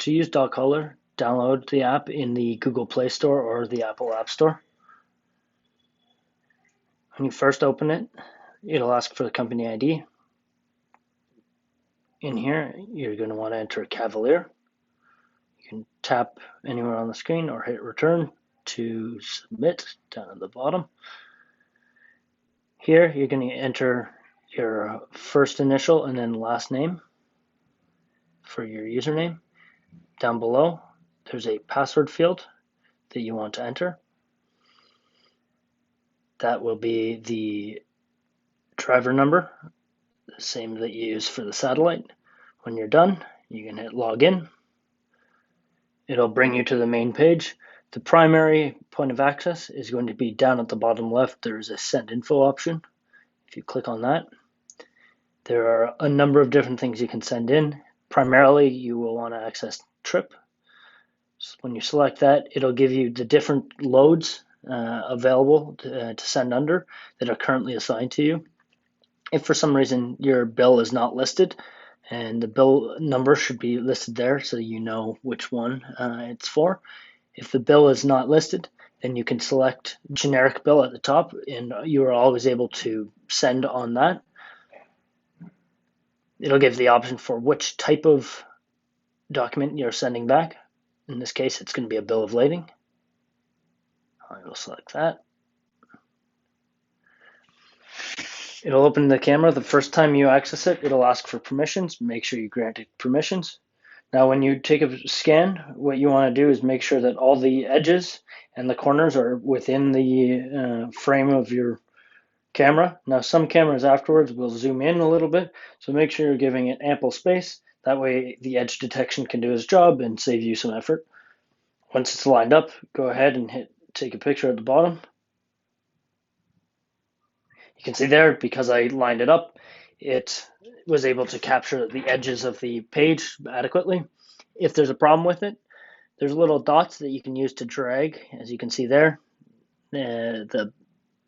To use DocHauler, download the app in the Google Play Store or the Apple App Store. When you first open it, it'll ask for the company ID. In here, you're going to want to enter Cavalier. You can tap anywhere on the screen or hit return to submit down at the bottom. Here, you're going to enter your first initial and then last name for your username. Down below, there's a password field that you want to enter. That will be the driver number, the same that you use for the satellite. When you're done, you can hit login. It'll bring you to the main page. The primary point of access is going to be down at the bottom left. There is a send info option. If you click on that, there are a number of different things you can send in. Primarily, you will want to access trip. So when you select that, it'll give you the different loads available to send under that are currently assigned to you. If for some reason your bill is not listed, and the bill number should be listed there so you know which one it's for. If the bill is not listed, then you can select generic bill at the top, and you are always able to send on that. It'll give the option for which type of document you're sending back. In this case, it's going to be a bill of lading. I will select that. It'll open the camera. The first time you access it, it'll ask for permissions. Make sure you grant it permissions. Now, when you take a scan, what you want to do is make sure that all the edges and the corners are within the frame of your camera. Now, some cameras afterwards will zoom in a little bit, so make sure you're giving it ample space. That way, the edge detection can do its job and save you some effort. Once it's lined up, go ahead and take a picture at the bottom. You can see there, because I lined it up, it was able to capture the edges of the page adequately. If there's a problem with it, there's little dots that you can use to drag. As you can see there, the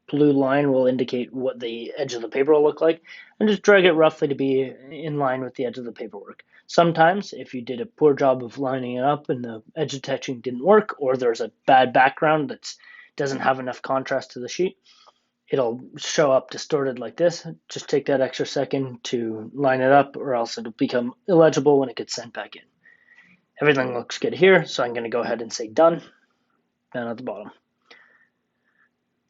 blue line will indicate what the edge of the paper will look like, and just drag it roughly to be in line with the edge of the paperwork. Sometimes, if you did a poor job of lining it up and the edge detection didn't work, or there's a bad background that doesn't have enough contrast to the sheet, it'll show up distorted like this. Just take that extra second to line it up, or else it'll become illegible when it gets sent back in. Everything looks good here, so I'm going to go ahead and say done down at the bottom.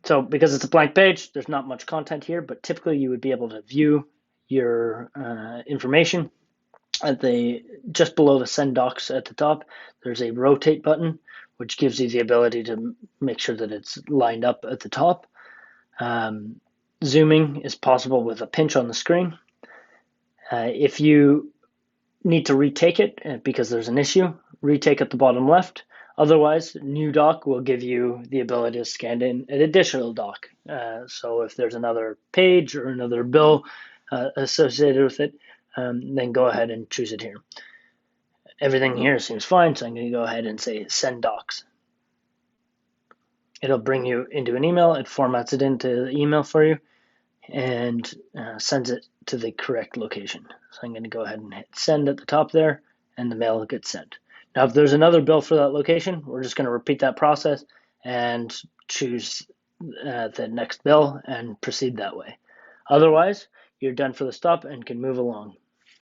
So because it's a blank page, there's not much content here, but typically you would be able to view your information at just below the send docs at the top. There's a rotate button, which gives you the ability to make sure that it's lined up at the top. Zooming is possible with a pinch on the screen. If you need to retake it because there's an issue, retake at the bottom left. Otherwise, new doc will give you the ability to scan in an additional doc. So if there's another page or another bill associated with it, then go ahead and choose it here. Everything here seems fine, so I'm going to go ahead and say send docs. It'll bring you into an email. It formats it into the email for you and sends it to the correct location. So I'm going to go ahead and hit send at the top there, and the mail gets sent. Now, if there's another bill for that location, we're just going to repeat that process and choose the next bill and proceed that way. Otherwise, you're done for the stop and can move along.